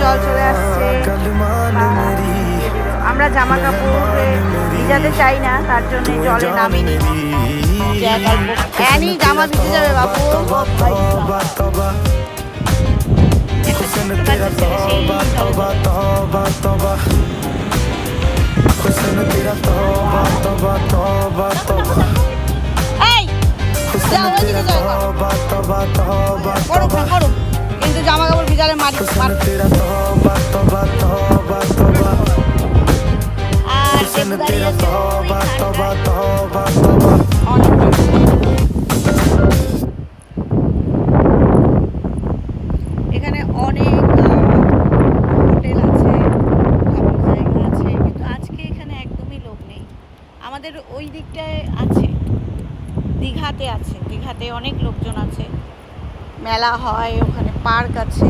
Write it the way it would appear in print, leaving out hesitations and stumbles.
জল চলে আসছে। আমরা জামা কাপড় ভিজাতে চাই না, তার জন্য জলে নামিনি। অ্যানি জামা ভিজে যাবে বাবু। কিন্তু জামা কাপড় ভিজালে আর এখানে অনেক হোটেল আছে, খাবার জায়গা আছে, কিন্তু আজকে এখানে একদমই লোক নেই। আমাদের ওই দিকটায় আছে, দীঘাতে আছে, দীঘাতে অনেক লোকজন আছে, মেলা হয়, ওখানে পার্ক আছে।